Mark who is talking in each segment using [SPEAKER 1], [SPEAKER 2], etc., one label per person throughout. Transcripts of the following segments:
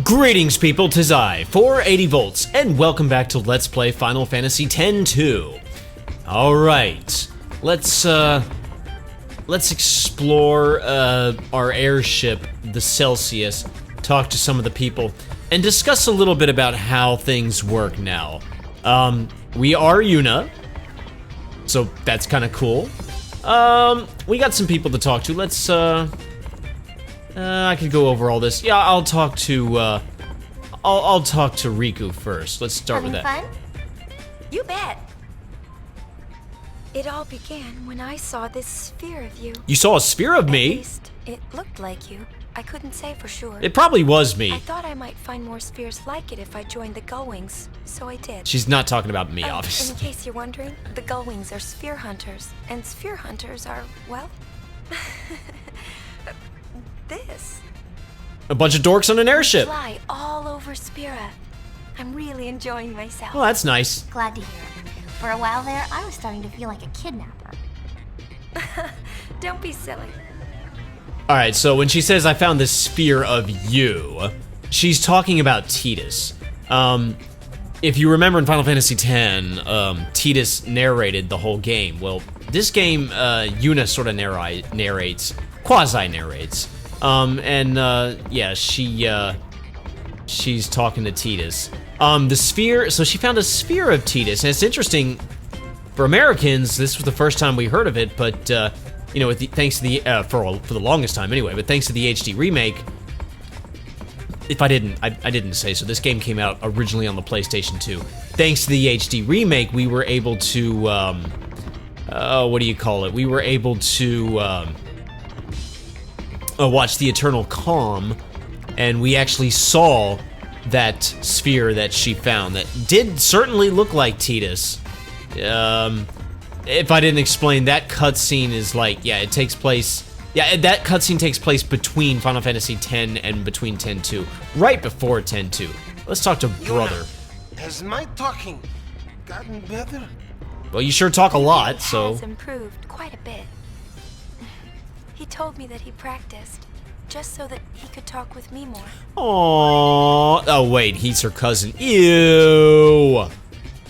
[SPEAKER 1] Greetings people, 'tis I, 480 volts, and welcome back to Let's Play Final Fantasy X-2. Alright, let's explore our airship, the Celsius, talk to some of the people, and discuss a little bit about how things work now. We are Yuna, so that's kind of cool. We got some people to talk to. Let's, I could go over all this. Yeah, I'll talk to, I'll talk to Riku first. Let's start with that.
[SPEAKER 2] Having fun? You bet. It all began when I saw this sphere of you.
[SPEAKER 1] You saw a sphere of me?
[SPEAKER 2] At least, it looked like you. I couldn't say for sure.
[SPEAKER 1] It probably was me.
[SPEAKER 2] I thought I might find more spheres like it if I joined the Gullwings, so I did.
[SPEAKER 1] She's not talking about me, obviously.
[SPEAKER 2] In case you're wondering, the Gullwings are sphere hunters, and sphere hunters are, well, this.
[SPEAKER 1] A bunch of dorks on an airship.
[SPEAKER 2] Fly all over Spira. I'm really enjoying myself.
[SPEAKER 1] Well, that's nice.
[SPEAKER 3] Glad to hear it. For a while there, I was starting to feel like a kidnapper.
[SPEAKER 2] Don't be silly.
[SPEAKER 1] Alright, so when she says I found this sphere of you, she's talking about Tidus. If you remember in Final Fantasy X, Tidus narrated the whole game. Well, this game, Yuna sort of narrates, quasi-narrates. Yeah, she's talking to Tidus. The sphere, so she found a sphere of Tidus, and it's interesting, for Americans, this was the first time we heard of it, but, you know, thanks to the, for the longest time anyway, but thanks to the HD remake, if I didn't say so, this game came out originally on the PlayStation 2. Thanks to the HD remake, we were able to, what do you call it? We were able to, watch the Eternal Calm, and we actually saw that sphere that she found that did certainly look like Tidus. If I didn't explain, that cutscene is like, yeah, it takes place, yeah, that cutscene takes place between Final Fantasy X and between X-2, right before X-2. Let's talk to Brother.
[SPEAKER 4] Has my talking gotten better?
[SPEAKER 1] Well, you sure talk a lot, so.
[SPEAKER 2] It has improved quite a bit. He told me that he practiced, just so that he could talk with me more.
[SPEAKER 1] Aww. Oh wait, he's her cousin. Ew.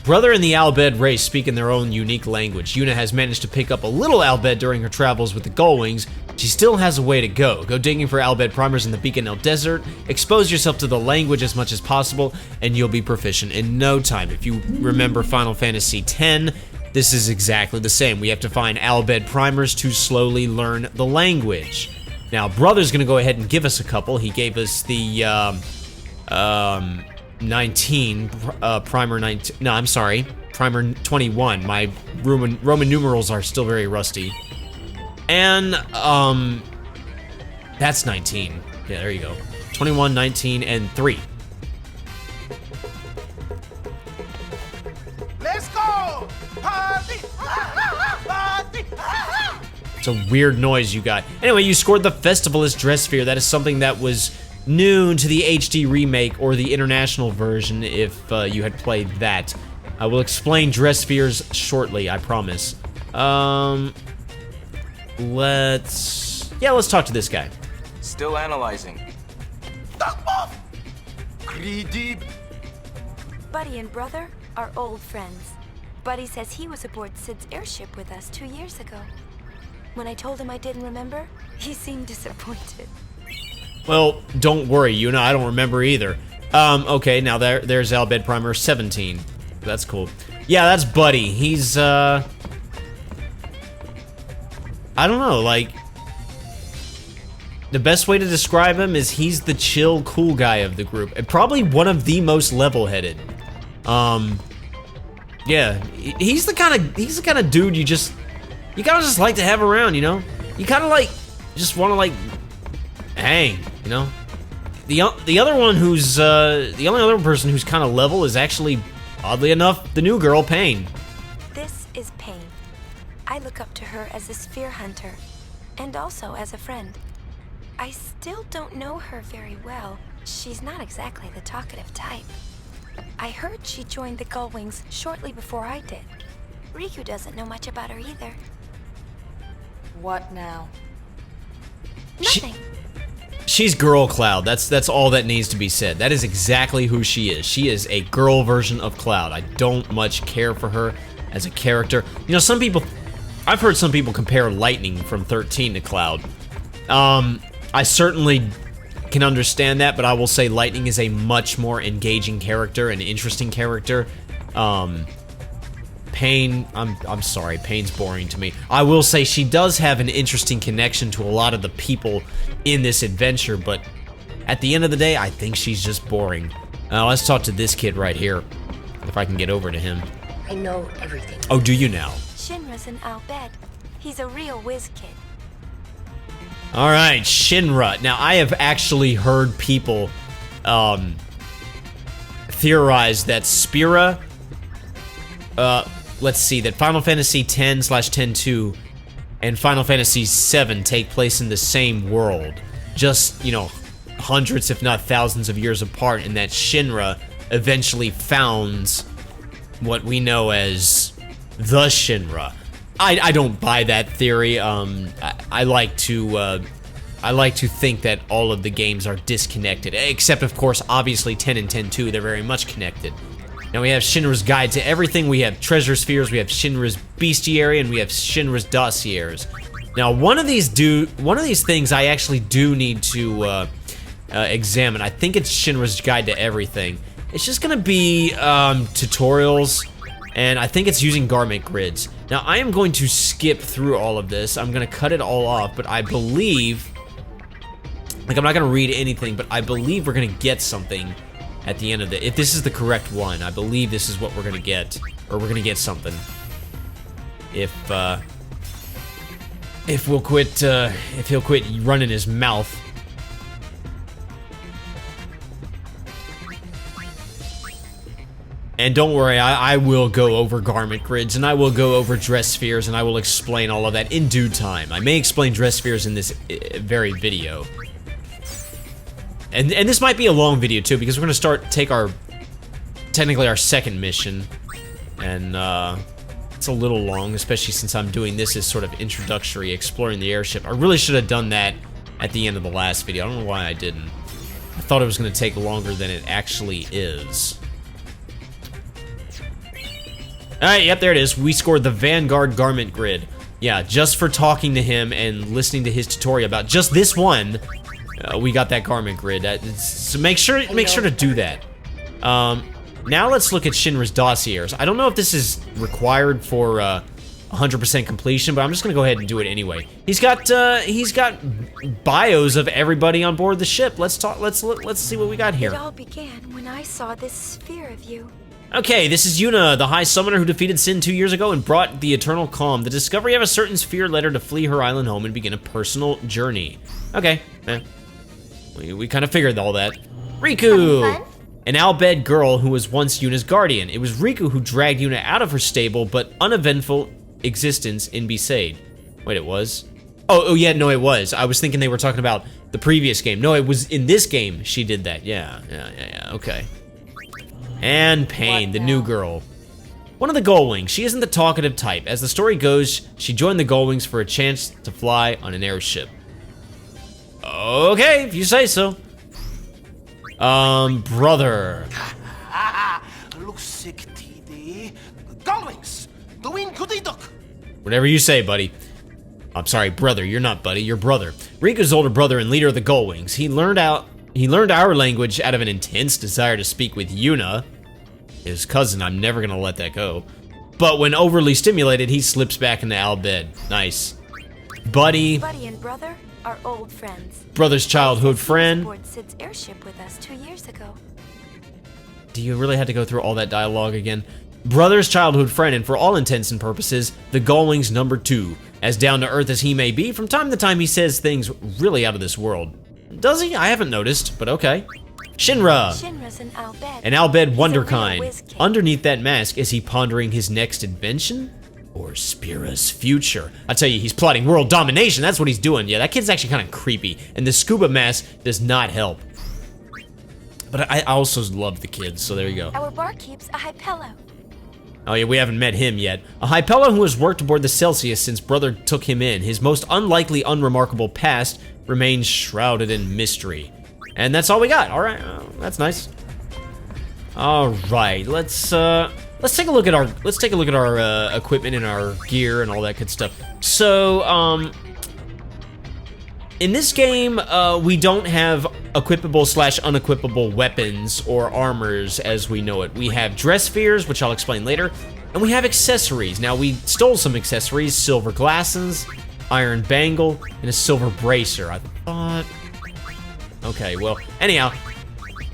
[SPEAKER 1] Brother and the Albed race speak in their own unique language. Yuna has managed to pick up a little Albed during her travels with the Gullwings. She still has a way to go. Go digging for Albed primers in the Beacon Desert, expose yourself to the language as much as possible, and you'll be proficient in no time. If you remember Final Fantasy X, this is exactly the same. We have to find Albed primers to slowly learn the language. Now, Brother's gonna go ahead and give us a couple. He gave us the, 19, primer 19, no, I'm sorry, primer 21. My Roman numerals are still very rusty. And, that's 19. Yeah, there you go. 21, 19, and 3.
[SPEAKER 4] Let's go! Party! Party!
[SPEAKER 1] It's a weird noise you got. Anyway, you scored the Festivalist Dress Sphere. That is something that was new to the HD remake or the international version if you had played that. I will explain dress spheres shortly, I promise. Let's talk to this guy.
[SPEAKER 5] Still analyzing.
[SPEAKER 4] Greedy.
[SPEAKER 2] Buddy and Brother are old friends. Buddy says he was aboard Sid's airship with us 2 years ago. When I told him I didn't remember, he seemed disappointed.
[SPEAKER 1] Well, don't worry, Yuna, I don't remember either. Okay, now there's Albed Primer 17. That's cool. Yeah, that's Buddy. He's, I don't know, like, the best way to describe him is he's the chill, cool guy of the group, and probably one of the most level-headed. Yeah, he's the kind of dude you kind of just like to have around, you know? You kind of like, just want to like, hang, you know? The other one who's, the only other person who's kind of level is actually, oddly enough, the new girl, Pain.
[SPEAKER 2] This is Pain. I look up to her as a sphere hunter, and also as a friend. I still don't know her very well. She's not exactly the talkative type. I heard she joined the Gullwings shortly before I did. Riku doesn't know much about her either.
[SPEAKER 6] What now?
[SPEAKER 2] Nothing.
[SPEAKER 1] She's Girl Cloud. That's all that needs to be said. That is exactly who she is. She is a girl version of Cloud. I don't much care for her as a character. You know, some people... I've heard some people compare Lightning from 13 to Cloud. I certainly can understand that, but I will say Lightning is a much more engaging character, an interesting character. Pain, I'm sorry, Pain's boring to me. I will say she does have an interesting connection to a lot of the people in this adventure, but at the end of the day, I think she's just boring. Let's talk to this kid right here, if I can get over to him.
[SPEAKER 5] I know everything.
[SPEAKER 1] Oh, do you now?
[SPEAKER 2] Shinra's an Al-Bhed. He's a real whiz kid.
[SPEAKER 1] All right, Shinra. Now, I have actually heard people theorize that Spira, let's see, that Final Fantasy X/10-2 and Final Fantasy VII take place in the same world, just, you know, hundreds if not thousands of years apart, and that Shinra eventually founds what we know as the Shinra. I don't buy that theory. I like to think that all of the games are disconnected, except of course, obviously 10 and 10-2, they're very much connected. Now we have Shinra's Guide to Everything, we have Treasure Spheres, we have Shinra's Bestiary, and we have Shinra's Dossiers. Now one of these things I actually do need to examine. I think it's Shinra's Guide to Everything. It's just gonna be tutorials, and I think it's using garment grids. Now I am going to skip through all of this. I'm gonna cut it all off, but I believe, like, I'm not gonna read anything, but I believe we're gonna get something at the end of it. If this is the correct one, I believe this is what we're gonna get, or we're gonna get something. If he'll quit running his mouth. And don't worry, I will go over garment grids, and I will go over dress spheres, and I will explain all of that in due time. I may explain dress spheres in this very video. And this might be a long video too, because we're gonna take technically our second mission, and it's a little long, especially since I'm doing this as sort of introductory, exploring the airship. I really should have done that at the end of the last video. I don't know why I didn't. I thought it was gonna take longer than it actually is. Alright, yep, there it is. We scored the Vanguard Garment Grid. Yeah, just for talking to him and listening to his tutorial about just this one, we got that Garment Grid. So make sure to do that. Now let's look at Shinra's Dossiers. I don't know if this is required for 100% completion, but I'm just gonna go ahead and do it anyway. He's got bios of everybody on board the ship. Let's see what we got here.
[SPEAKER 2] It all began when I saw this sphere of you.
[SPEAKER 1] Okay, this is Yuna, the High Summoner who defeated Sin 2 years ago and brought the Eternal Calm. The discovery of a certain sphere led her to flee her island home and begin a personal journey. Okay, we kind of figured all that. Riku! An Al-Bhed girl who was once Yuna's guardian. It was Riku who dragged Yuna out of her stable but uneventful existence in Besaid. Wait, it was? Oh yeah, no, it was. I was thinking they were talking about the previous game. No, it was in this game she did that. Yeah, okay. And Pain, the new girl. One of the Gullwings. She isn't the talkative type. As the story goes, she joined the Gullwings for a chance to fly on an airship. Okay, if you say so. Brother.
[SPEAKER 4] Looks sick, TD. Gullwings, the wind goody duck.
[SPEAKER 1] Whatever you say, buddy. I'm sorry, brother. You're not buddy. You're brother. Riku's older brother and leader of the Gullwings. He learned our language out of an intense desire to speak with Yuna, his cousin. I'm never gonna let that go. But when overly stimulated, he slips back into Al-Bhed. Nice. Buddy
[SPEAKER 2] and brother are old friends.
[SPEAKER 1] Brother's childhood friend.
[SPEAKER 2] Aboard Sid's airship with us 2 years ago.
[SPEAKER 1] Do you really have to go through all that dialogue again? Brother's childhood friend, and for all intents and purposes, the Gullwing's number 2. As down to earth as he may be, from time to time he says things really out of this world. Does he? I haven't noticed, but okay. Shinra!
[SPEAKER 2] Shinra's an Al-Bhed.
[SPEAKER 1] An Al-Bhed
[SPEAKER 2] He's a real
[SPEAKER 1] wonderkind.
[SPEAKER 2] whiz kid.
[SPEAKER 1] Underneath that mask, is he pondering his next invention? Or Spira's future? I tell you, he's plotting world domination. That's what he's doing. Yeah, that kid's actually kind of creepy. And the scuba mask does not help. But I also love the kids, so there you go.
[SPEAKER 2] Our barkeep's a Hypello.
[SPEAKER 1] Oh yeah, we haven't met him yet. A Hypello who has worked aboard the Celsius since brother took him in. His most unlikely, unremarkable past remains shrouded in mystery. And that's all we got. All right, that's nice. All right, let's take a look at our equipment and our gear and all that good stuff. So, in this game, we don't have equipable/unequipable weapons or armors as we know it. We have dress spheres, which I'll explain later, and we have accessories. Now, we stole some accessories: silver glasses, iron bangle, and a silver bracer. I thought. Okay, well, anyhow,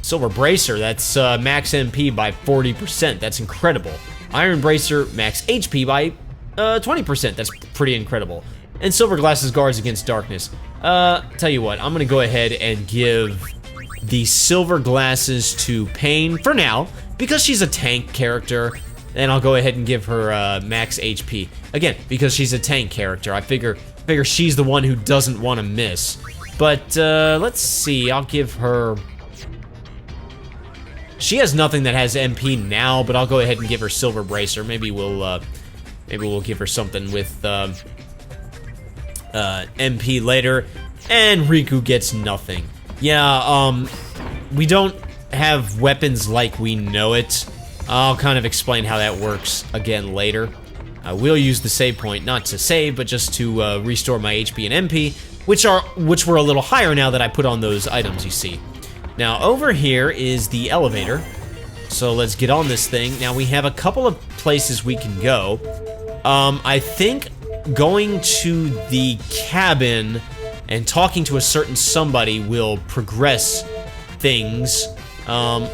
[SPEAKER 1] silver bracer. That's max MP by 40%. That's incredible. Iron bracer, max HP by 20%. That's pretty incredible. And silver glasses guards against darkness. Tell you what, I'm gonna go ahead and give the silver glasses to Pain for now, because she's a tank character, and I'll go ahead and give her max HP. Again, because she's a tank character, I figure she's the one who doesn't want to miss. But, let's see, I'll give her... She has nothing that has MP now, but I'll go ahead and give her silver bracer. Maybe we'll give her something with, MP later, and Riku gets nothing. Yeah, we don't have weapons like we know it. I'll kind of explain how that works again later. I will use the save point, not to save, but just to restore my HP and MP, which were a little higher now that I put on those items, you see. Now, over here is the elevator, so let's get on this thing. Now, we have a couple of places we can go. I think going to the cabin and talking to a certain somebody will progress things. So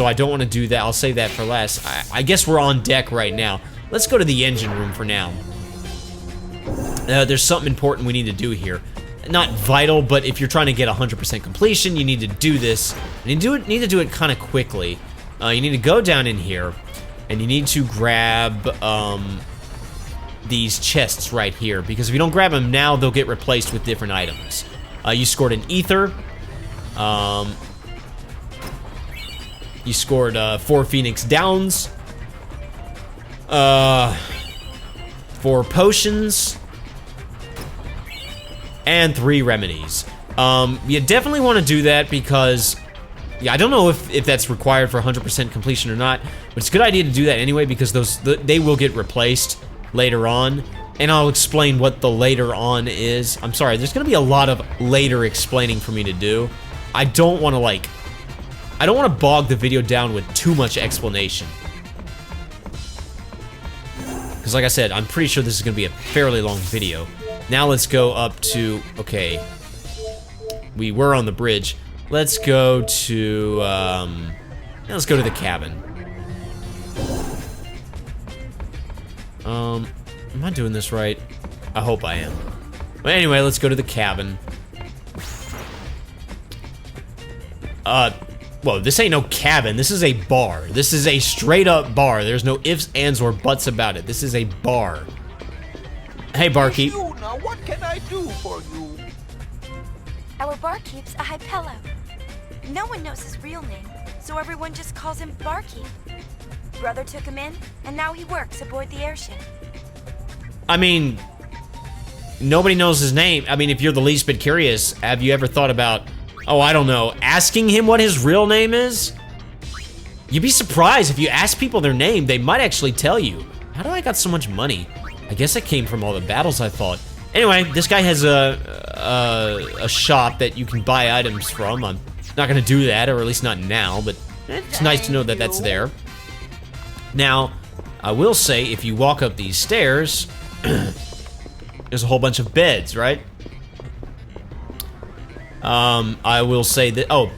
[SPEAKER 1] I don't want to do that. I'll save that for last. I guess we're on deck right now. Let's go to the engine room for now. There's something important we need to do here. Not vital, but if you're trying to get 100% completion, you need to do this. And you need to do it kind of quickly. You need to go down in here, and you need to grab these chests right here, because if you don't grab them now, they'll get replaced with different items. You scored an ether. You scored 4 Phoenix Downs. 4 potions. And 3 remedies. You definitely want to do that because, yeah, I don't know if that's required for 100% completion or not, but it's a good idea to do that anyway because they will get replaced later on, and I'll explain what the later on is. I'm sorry, there's gonna be a lot of later explaining for me to do. I don't want to bog the video down with too much explanation. Because like I said, I'm pretty sure this is gonna be a fairly long video. Now let's go up to, okay, we were on the bridge. Let's go to, let's go to the cabin. Am I doing this right? I hope I am. But anyway, let's go to the cabin. Well, this ain't no cabin. This is a bar. This is a straight up bar. There's no ifs, ands, or buts about it. This is a bar. Hey, barkeep.
[SPEAKER 4] Now what can I do for you?
[SPEAKER 2] Our barkeep's a Hypello. No one knows his real name, so everyone just calls him Barkeep. Brother took him in, and now he works aboard the airship.
[SPEAKER 1] I mean, nobody knows his name. I mean, if you're the least bit curious, have you ever thought about, oh, I don't know, asking him what his real name is? You'd be surprised if you ask people their name, they might actually tell you. How do I got so much money? I guess it came from all the battles I fought. Anyway, this guy has a shop that you can buy items from. I'm not gonna do that, or at least not now, but it's nice to know that that's there. Now, I will say, if you walk up these stairs, there's a whole bunch of beds, right? I will say that, oh,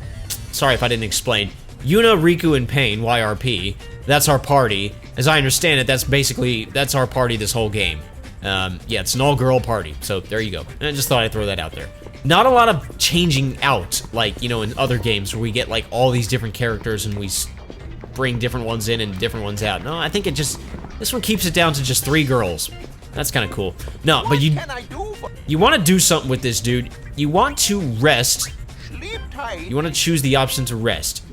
[SPEAKER 1] sorry if I didn't explain. Yuna, Riku, and Pain, YRP, that's our party. As I understand it, that's our party this whole game. Yeah, it's an all-girl party, so there you go. And I just thought I'd throw that out there. Not a lot of changing out, like, you know, in other games where we get, like, all these different characters and we bring different ones in and different ones out. No, I think this one keeps it down to just 3 girls. That's kind of cool. No, but you want to do something with this, dude. You want to rest.
[SPEAKER 4] Sleep tight.
[SPEAKER 1] You want to choose the option to rest.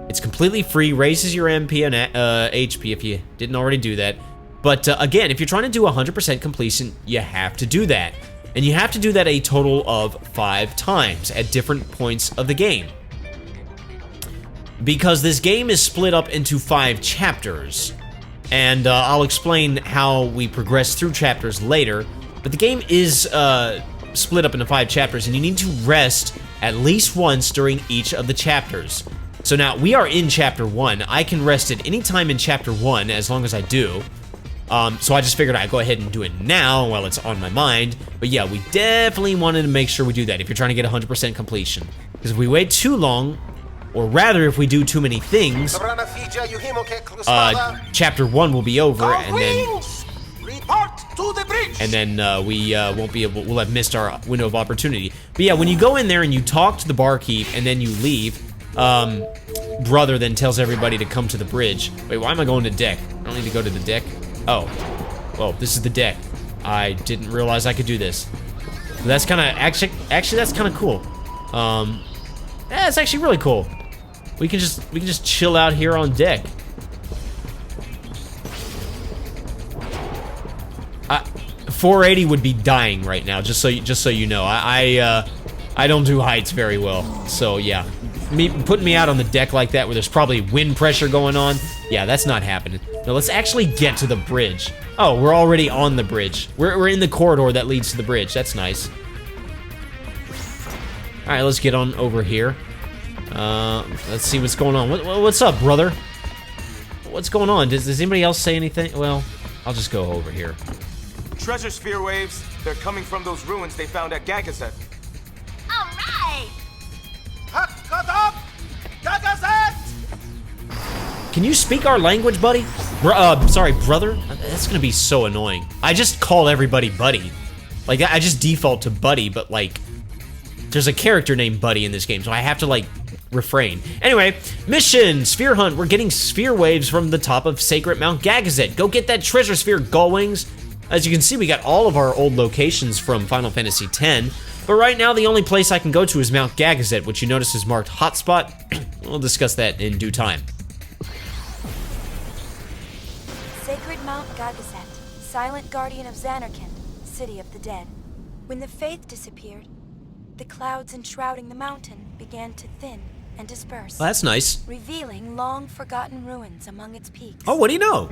[SPEAKER 1] It's completely free, raises your MP and HP if you didn't already do that. But again, if you're trying to do 100% completion, you have to do that. And you have to do that a total of 5 times at different points of the game. Because this game is split up into 5 chapters. And I'll explain how we progress through chapters later. But the game is split up into 5 chapters, and you need to rest at least once during each of the chapters. So now, we are in Chapter 1. I can rest at any time in Chapter 1, as long as I do. So I just figured I'd go ahead and do it now while it's on my mind. But yeah, we definitely wanted to make sure we do that if you're trying to get 100% completion. Because if we wait too long, or rather if we do too many things, Chapter 1 will be over, and then...
[SPEAKER 4] To the bridge.
[SPEAKER 1] And then we won't be able, we'll have missed our window of opportunity. But yeah, when you go in there and you talk to the barkeep and then you leave, Brother then tells everybody to come to the bridge. Wait, why am I going to deck? I don't need to go to the deck. Oh, well, this is the deck. I didn't realize I could do this. That's kind of, actually that's kind of cool. Yeah, it's actually really cool. We can just chill out here on deck. 480 would be dying right now, just so you know. I don't do heights very well, so yeah. Putting me out on the deck like that, where there's probably wind pressure going on, yeah, that's not happening. Now let's actually get to the bridge. Oh, we're already on the bridge. We're in the corridor that leads to the bridge. That's nice. All right, let's get on over here. Let's see what's going on. What's up, brother? What's going on? Does anybody else say anything? Well, I'll just go over here.
[SPEAKER 5] Treasure sphere waves. They're coming from those ruins they found at Gagazet.
[SPEAKER 3] All right.
[SPEAKER 1] Can you speak our language, buddy? Sorry, brother? That's gonna be so annoying. I just call everybody buddy. Like, I just default to buddy, but like, there's a character named Buddy in this game, so I have to like, refrain. Anyway, mission, sphere hunt. We're getting sphere waves from the top of Sacred Mount Gagazet. Go get that treasure sphere, Gullwings. As you can see, we got all of our old locations from Final Fantasy X, but right now the only place I can go to is Mount Gagazet, which you notice is marked hotspot. We'll discuss that in due time.
[SPEAKER 2] Sacred Mount Gagazet, silent guardian of Zanarkand, city of the dead. When the faith disappeared, the clouds enshrouding the mountain began to thin and disperse.
[SPEAKER 1] Well, that's nice.
[SPEAKER 2] Revealing long-forgotten ruins among its peaks.
[SPEAKER 1] Oh, what do you know?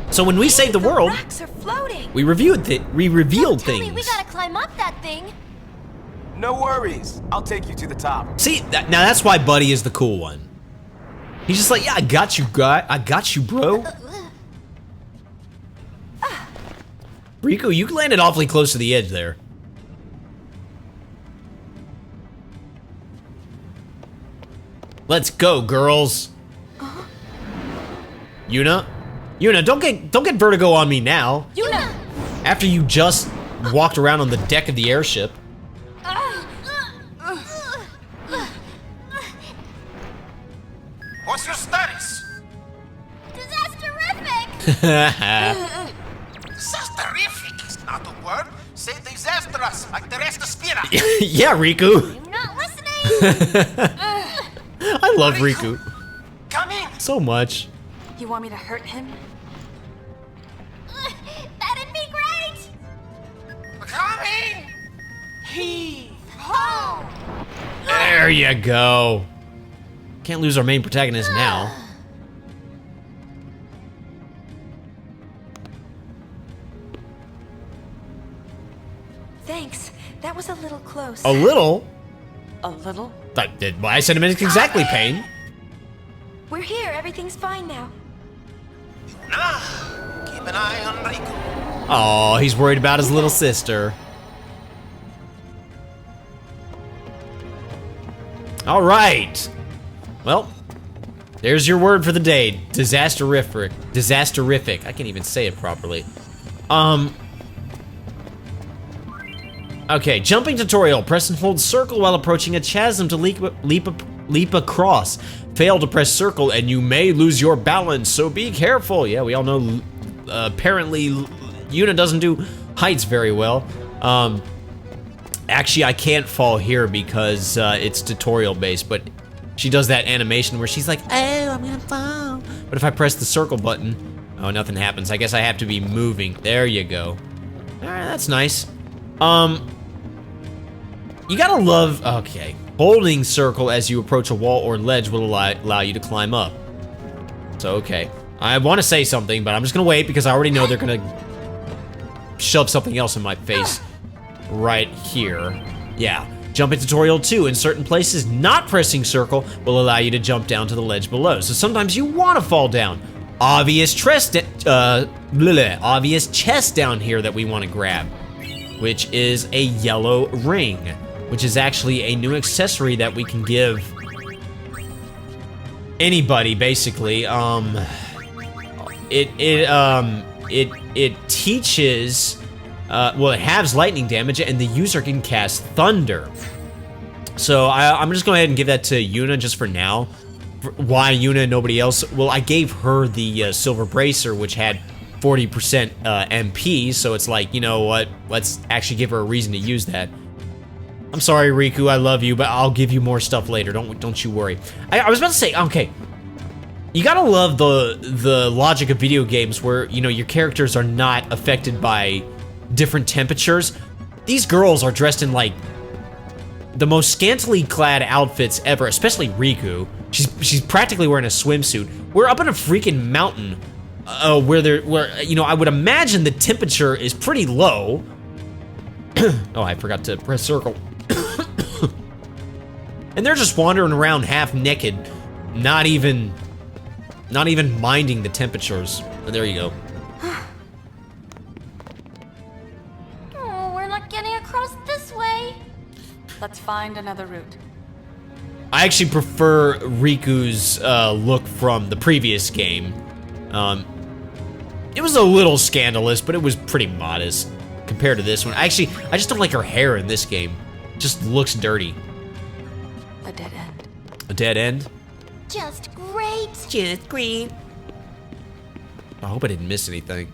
[SPEAKER 1] So when we saved the world,
[SPEAKER 2] rocks are floating.
[SPEAKER 1] we revealed
[SPEAKER 3] Tell
[SPEAKER 1] things.
[SPEAKER 3] me, we gotta climb up that thing.
[SPEAKER 5] No worries. I'll take you to the top.
[SPEAKER 1] See, now that's why Buddy is the cool one. He's just like, yeah, I got you, guy. I got you, bro. Riku, you landed awfully close to the edge there. Let's go, girls. Yuna? Yuna, don't get vertigo on me now.
[SPEAKER 3] Yuna!
[SPEAKER 1] After you just walked around on the deck of the airship.
[SPEAKER 4] What's your status?
[SPEAKER 3] Disasterrific!
[SPEAKER 4] Disasterrific is not a word. Say disastrous, like the rest of Spira.
[SPEAKER 1] Yeah, Riku.
[SPEAKER 3] You're not listening!
[SPEAKER 1] I love Riku
[SPEAKER 4] Come in.
[SPEAKER 1] so much.
[SPEAKER 2] You want me to hurt him?
[SPEAKER 3] That'd be great!
[SPEAKER 4] Come in.
[SPEAKER 3] Heave ho!
[SPEAKER 1] There you go. Can't lose our main protagonist now.
[SPEAKER 2] Thanks. That was a little close.
[SPEAKER 1] A little?
[SPEAKER 2] A little?
[SPEAKER 1] I said it's exactly, Pain.
[SPEAKER 2] We're here. Everything's fine now.
[SPEAKER 4] Nah, keep an eye on Riku.
[SPEAKER 1] Oh, he's worried about his little sister. All right. Well, there's your word for the day. Disasterrific. Disasterrific. I can't even say it properly. Okay, jumping tutorial. Press and hold circle while approaching a chasm to leap across. Fail to press circle and you may lose your balance, so be careful. Yeah, we all know apparently Yuna doesn't do heights very well. Actually, I can't fall here because it's tutorial based, but she does that animation where she's like, oh, I'm gonna fall. But if I press the circle button, Oh, nothing happens. I guess I have to be moving. There you go. Alright, that's nice. You gotta love... Okay. Holding circle as you approach a wall or ledge will allow you to climb up. So, okay. I want to say something, but I'm just gonna wait because I already know they're gonna shove something else in my face right here. Yeah. Jumping tutorial 2. In certain places, not pressing circle will allow you to jump down to the ledge below. So sometimes you want to fall down. Obvious chest down here that we want to grab, which is a yellow ring, which is actually a new accessory that we can give anybody, basically. It teaches, well, it halves lightning damage, and the user can cast thunder. So I'm just going to go ahead and give that to Yuna just for now. Why Yuna and nobody else? Well, I gave her the silver bracer, which had 40% MP, so it's like, you know what? Let's actually give her a reason to use that. I'm sorry, Riku, I love you, but I'll give you more stuff later. Don't you worry. I was about to say, okay, you gotta love the logic of video games where, you know, your characters are not affected by different temperatures. These girls are dressed in like the most scantily clad outfits ever, especially Riku. She's practically wearing a swimsuit. We're up in a freaking mountain where you know, I would imagine the temperature is pretty low. Oh, I forgot to press circle. And they're just wandering around half naked, not even minding the temperatures. But there you go.
[SPEAKER 3] Oh, we're not getting across this way.
[SPEAKER 6] Let's find another route.
[SPEAKER 1] I actually prefer Riku's look from the previous game. It was a little scandalous, but it was pretty modest compared to this one. I just don't like her hair in this game. It just looks dirty.
[SPEAKER 6] A dead end.
[SPEAKER 1] A dead end?
[SPEAKER 3] Just great.
[SPEAKER 1] Just great. I hope I didn't miss anything.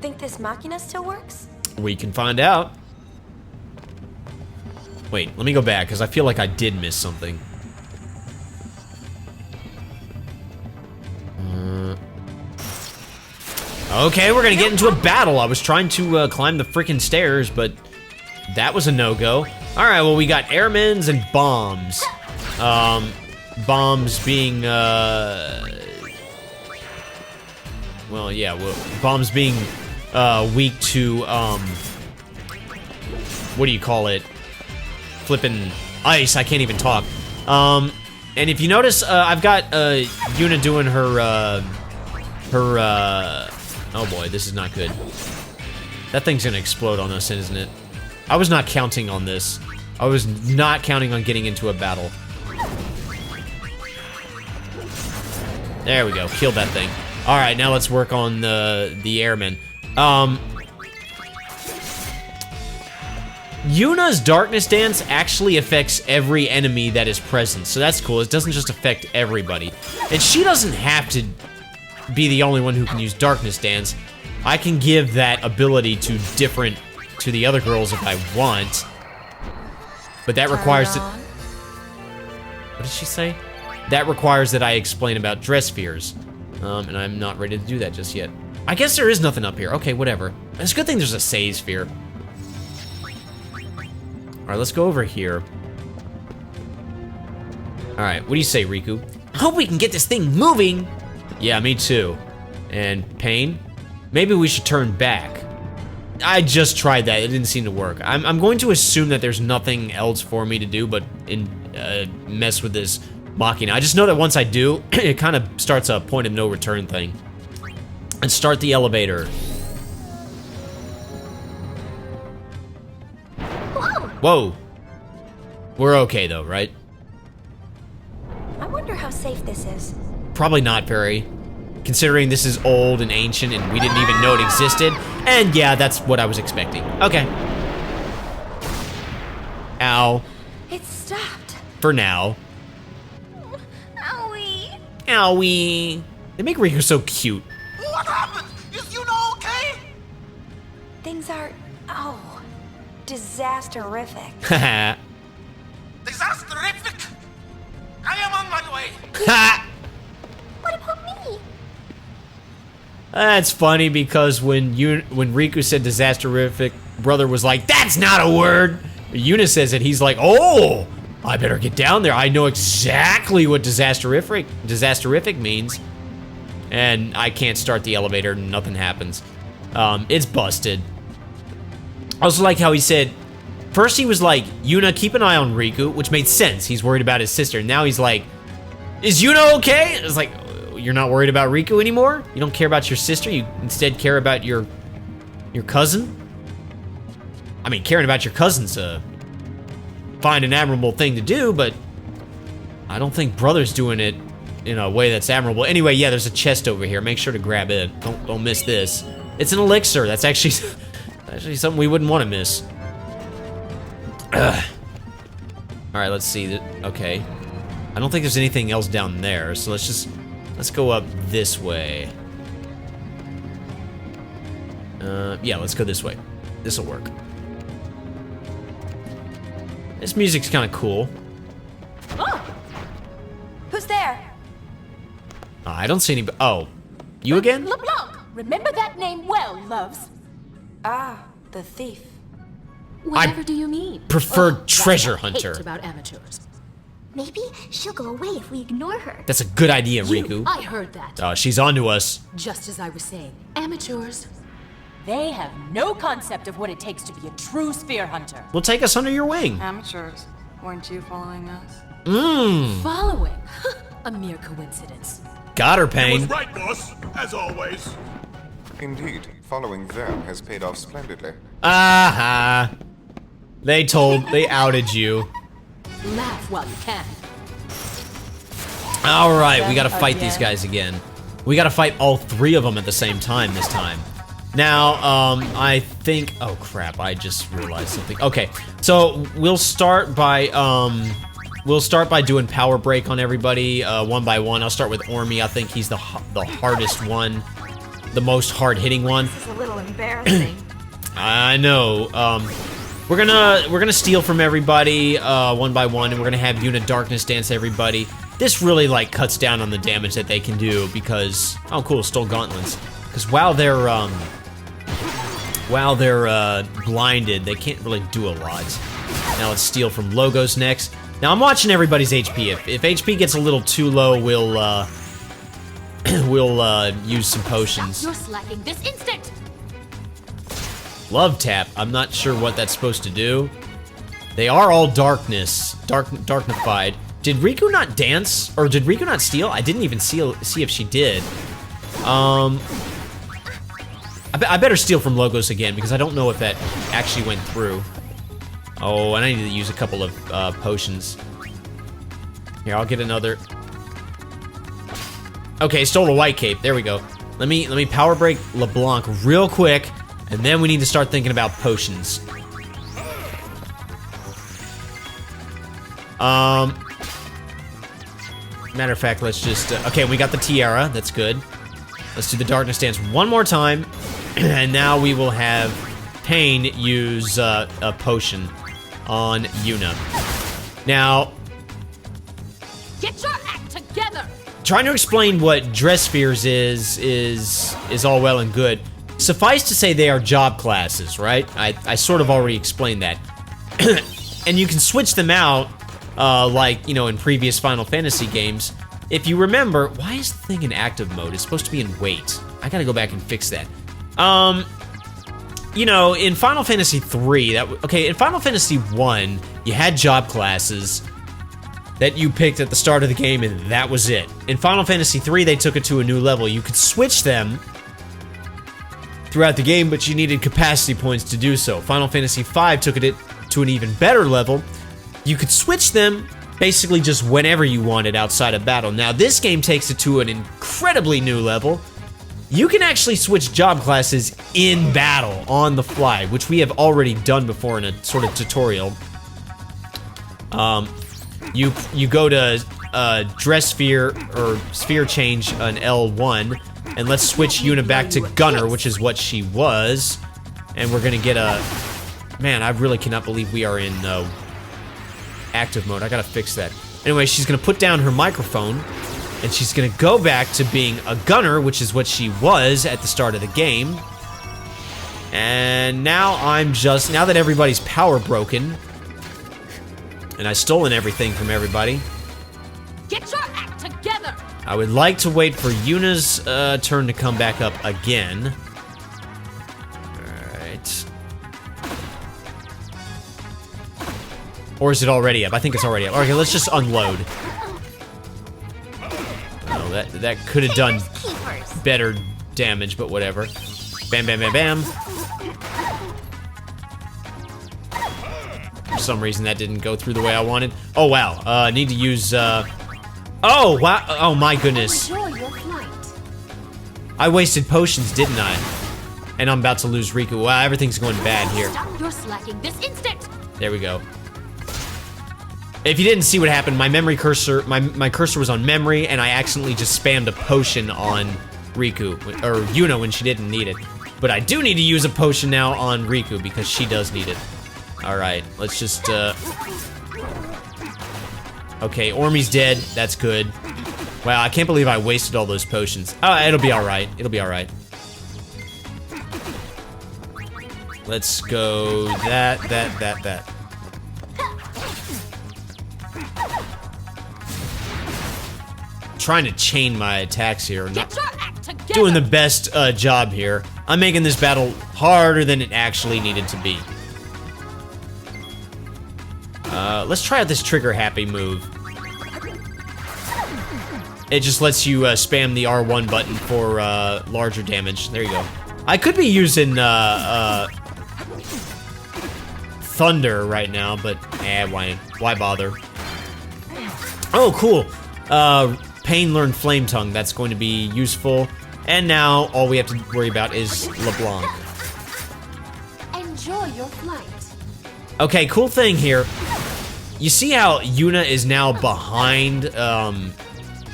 [SPEAKER 2] Think this machina still works?
[SPEAKER 1] We can find out. Wait, let me go back, because I feel like I did miss something. Okay, we're gonna get into a battle. I was trying to climb the freaking stairs, but that was a no-go. Alright, well, we got airmens and bombs. Bombs being, well, yeah, well, bombs being, weak to, what do you call it? Flipping ice, I can't even talk. And if you notice, I've got, Yuna doing her, oh boy, this is not good. That thing's gonna explode on us, isn't it? I was not counting on this. I was not counting on getting into a battle. There we go, killed that thing. All right, now let's work on the airmen. Yuna's darkness dance actually affects every enemy that is present, so that's cool. It doesn't just affect everybody. And she doesn't have to be the only one who can use darkness dance. I can give that ability to the other girls if I want. But that requires that... What did she say? That requires that I explain about dress spheres. And I'm not ready to do that just yet. I guess there is nothing up here. Okay, whatever. It's a good thing there's a save sphere. Alright, let's go over here. Alright, what do you say, Riku? I hope we can get this thing moving! Yeah, me too. And Pain? Maybe we should turn back. I just tried that, it didn't seem to work. I'm going to assume that there's nothing else for me to do but mess with this Machina. I just know that once I do, it kind of starts a point of no return thing. And start the elevator. Whoa. We're okay though, right?
[SPEAKER 2] I wonder how safe this is.
[SPEAKER 1] Probably not very, considering this is old and ancient and we didn't even know it existed. And yeah, that's what I was expecting. Okay. Ow.
[SPEAKER 2] It stopped.
[SPEAKER 1] For now.
[SPEAKER 2] Owie.
[SPEAKER 1] Owie. They make Riku so cute.
[SPEAKER 4] What happened? Is Yuna okay?
[SPEAKER 2] Things are, oh, disasterrific.
[SPEAKER 1] Haha.
[SPEAKER 4] Disasterrific! I am on my way!
[SPEAKER 1] Ha!
[SPEAKER 3] What about
[SPEAKER 1] That's funny because when Riku said Disasterrific, brother was like, that's not a word. Yuna says it, he's like, oh, I better get down there. I know exactly what Disasterrific means. And I can't start the elevator, nothing happens. It's busted. I also like how he said, first he was like, Yuna, keep an eye on Riku, which made sense. He's worried about his sister. Now he's like, is Yuna okay? It's like, you're not worried about Riku anymore? You don't care about your sister? You instead care about your cousin? I mean, caring about your cousin's a fine and admirable thing to do, but I don't think brother's doing it in a way that's admirable. Anyway, yeah, there's a chest over here. Make sure to grab it. Don't miss this. It's an elixir. That's actually something we wouldn't want to miss. All right, let's see. Okay. I don't think there's anything else down there, so let's go up this way. Yeah, let's go this way. This'll work. This music's kind of cool.
[SPEAKER 2] Oh! Who's there?
[SPEAKER 1] I don't see any. Oh, you again?
[SPEAKER 7] LeBlanc! Remember that name well, loves.
[SPEAKER 2] Ah, the thief.
[SPEAKER 7] Whatever do you mean?
[SPEAKER 1] Preferred treasure
[SPEAKER 7] that's what I
[SPEAKER 1] hunter.
[SPEAKER 7] hate about amateurs.
[SPEAKER 3] Maybe she'll go away if we ignore her.
[SPEAKER 1] That's a good idea,
[SPEAKER 7] You,
[SPEAKER 1] Riku.
[SPEAKER 7] I heard that.
[SPEAKER 1] She's onto us.
[SPEAKER 7] Just as I was saying, amateurs, they have no concept of what it takes to be a true spear hunter.
[SPEAKER 1] Well, take us under your wing.
[SPEAKER 6] Amateurs, weren't you following us?
[SPEAKER 7] Following? A mere coincidence.
[SPEAKER 1] Got her, Pain.
[SPEAKER 8] Right, boss, as always.
[SPEAKER 9] Indeed, following them has paid off splendidly.
[SPEAKER 1] Aha. They outed you.
[SPEAKER 7] Laugh while you can.
[SPEAKER 1] All right, we gotta fight these guys again. We gotta fight all three of them at the same time this time. Now, I think, oh crap, I just realized something. Okay, so we'll start by doing power break on everybody, one by one. I'll start with Ormi. I think he's the hardest one, the most hard-hitting one.
[SPEAKER 2] It's a little embarrassing.
[SPEAKER 1] I know. We're gonna steal from everybody one by one, and we're gonna have Yuna Darkness dance everybody. This really like cuts down on the damage that they can do because oh cool, stole gauntlets. Because while they're blinded, they can't really do a lot. Now let's steal from Logos next. Now I'm watching everybody's HP. If HP gets a little too low, we'll use some potions.
[SPEAKER 7] You're slacking this instant.
[SPEAKER 1] Love tap. I'm not sure what that's supposed to do. They are all darknified. Did Riku not dance? Or did Riku not steal? I didn't even see if she did. I better steal from Logos again because I don't know if that actually went through. Oh, and I need to use a couple of potions. Here, I'll get another. Okay, stole a white cape. There we go. Let me power break LeBlanc real quick. And then we need to start thinking about potions. Matter of fact, let's just... okay, we got the tiara. That's good. Let's do the darkness dance one more time. And now we will have Pain use a potion on Yuna. Now...
[SPEAKER 7] Get your act together!
[SPEAKER 1] Trying to explain what dress spheres is all well and good. Suffice to say they are job classes, right? I sort of already explained that. And you can switch them out, like, you know, in previous Final Fantasy games. If you remember, why is the thing in active mode? It's supposed to be in wait. I gotta go back and fix that. You know, in Final Fantasy 3, in Final Fantasy 1, you had job classes that you picked at the start of the game, and that was it. In Final Fantasy 3, they took it to a new level. You could switch them throughout the game, but you needed capacity points to do so. Final Fantasy V took it to an even better level. You could switch them basically just whenever you wanted outside of battle. Now, this game takes it to an incredibly new level. You can actually switch job classes in battle on the fly, which we have already done before in a sort of tutorial. You go to dress sphere or sphere change an L1. And let's switch Yuna back to Gunner, which is what she was. And we're gonna get a... Man, I really cannot believe we are in active mode. I gotta fix that. Anyway, she's gonna put down her microphone. And she's gonna go back to being a gunner, which is what she was at the start of the game. And now now that everybody's power broken, and I've stolen everything from everybody,
[SPEAKER 7] Get your act together!
[SPEAKER 1] I would like to wait for Yuna's turn to come back up again. Alright. Or is it already up? I think it's already up. Okay, let's just unload. Oh, that could have done better damage, but whatever. Bam, bam, bam, bam. For some reason, that didn't go through the way I wanted. Oh, wow. I need to use, Oh, wow. Oh, my goodness.
[SPEAKER 3] Enjoy your flight.
[SPEAKER 1] I wasted potions, didn't I? And I'm about to lose Riku. Wow, everything's going bad here.
[SPEAKER 7] Stop your slacking this instant!
[SPEAKER 1] There we go. If you didn't see what happened, my memory cursor, my cursor was on memory, and I accidentally just spammed a potion on Riku, or Yuna when she didn't need it. But I do need to use a potion now on Riku because she does need it. Alright, let's just, Okay, Ormi's dead. That's good. Wow, I can't believe I wasted all those potions. Oh, it'll be alright. It'll be alright. Let's go that. Trying to chain my attacks here. Not doing the best job here. I'm making this battle harder than it actually needed to be. Let's try out this trigger happy move. It just lets you spam the R1 button for larger damage. There you go. I could be using Thunder right now, but why bother? Oh, cool. Pain learned Flame Tongue. That's going to be useful. And now all we have to worry about is LeBlanc.
[SPEAKER 3] Enjoy your flight.
[SPEAKER 1] Okay, cool thing here. You see how Yuna is now behind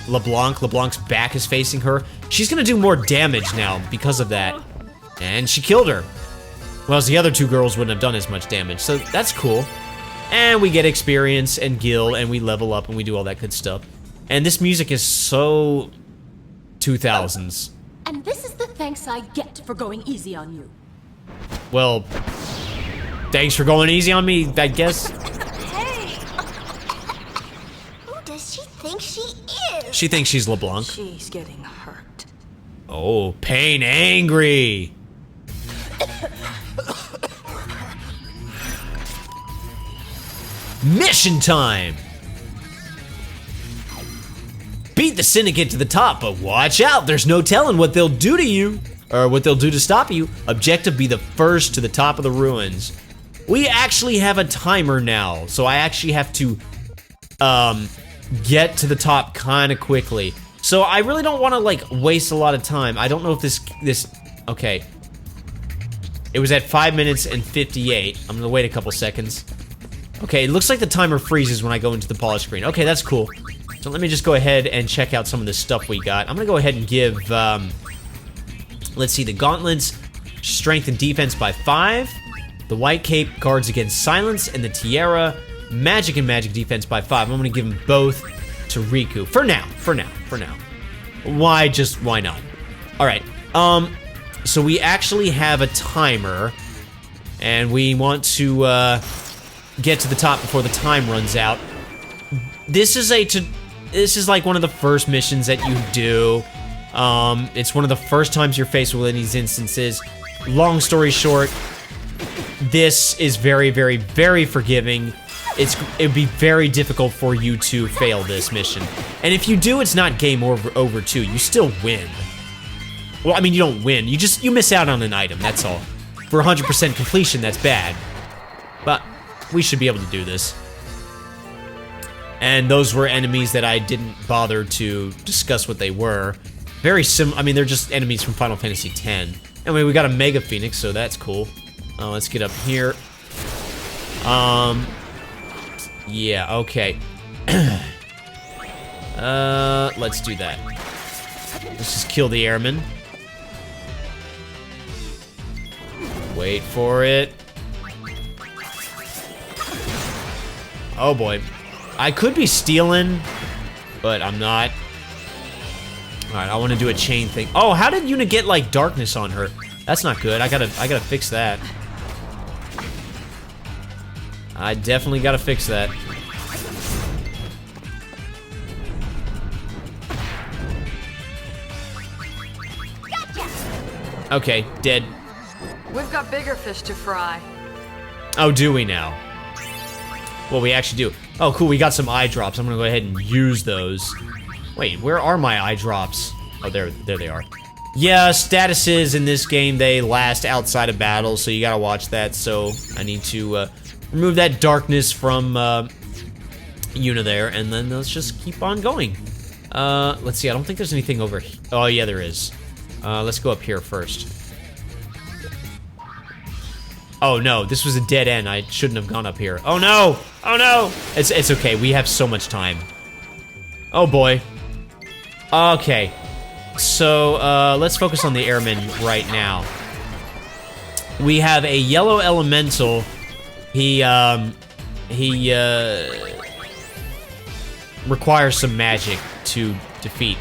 [SPEAKER 1] LeBlanc? LeBlanc's back is facing her. She's gonna do more damage now because of that. And she killed her. Whereas the other two girls wouldn't have done as much damage, so that's cool. And we get experience and gil, and we level up, and we do all that good stuff. And this music is so 2000s.
[SPEAKER 7] And this is the thanks I get for going easy on you.
[SPEAKER 1] Well, thanks for going easy on me, I guess.
[SPEAKER 3] Hey! Who does she think she is?
[SPEAKER 1] She thinks she's LeBlanc.
[SPEAKER 6] She's getting hurt.
[SPEAKER 1] Oh, Pain angry. Mission time! Beat the Syndicate to the top, but watch out, there's no telling what they'll do to you, or what they'll do to stop you. Objective, be the first to the top of the ruins. We actually have a timer now, so I actually have to, get to the top kinda quickly. So I really don't wanna, like, waste a lot of time. I don't know if this, okay. It was at 5 minutes and 58. I'm gonna wait a couple seconds. Okay, it looks like the timer freezes when I go into the pause screen. Okay, that's cool. So let me just go ahead and check out some of the stuff we got. I'm gonna go ahead and give, let's see, the gauntlets, strength and defense by 5. The white cape guards against silence, and the tiara, magic and magic defense by 5. I'm gonna give them both to Riku. For now. Why not? All right, so we actually have a timer, and we want to, get to the top before the time runs out. This is like one of the first missions that you do. It's one of the first times you're faced with these instances. Long story short, this is very, very, very forgiving. It'd be very difficult for you to fail this mission. And if you do, it's not game over too. You still win. Well, I mean, you don't win. You miss out on an item, that's all. For 100% completion, that's bad. But we should be able to do this. And those were enemies that I didn't bother to discuss what they were. Very I mean, they're just enemies from Final Fantasy X. Anyway, we got a Mega Phoenix, so that's cool. Let's get up here. Yeah, okay. Let's do that. Let's just kill the airman. Wait for it. Oh boy. I could be stealing, but I'm not. Alright, I want to do a chain thing. Oh, how did Yuna get, like, darkness on her? That's not good. I gotta fix that. I definitely gotta fix that. Okay, dead.
[SPEAKER 6] We've got bigger fish to fry.
[SPEAKER 1] Oh, do we now? Well, we actually do. Oh, cool, we got some eye drops. I'm gonna go ahead and use those. Wait, where are my eye drops? Oh, there they are. Yeah, statuses in this game, they last outside of battle, so you gotta watch that. So I need to remove that darkness from Yuna there, and then let's just keep on going. Let's see, I don't think there's anything over here. Oh, yeah, there is. Let's go up here first. Oh no, this was a dead end. I shouldn't have gone up here. Oh no! Oh no! It's okay, we have so much time. Oh boy. Okay. So, let's focus on the airmen right now. We have a yellow elemental. He requires some magic to defeat.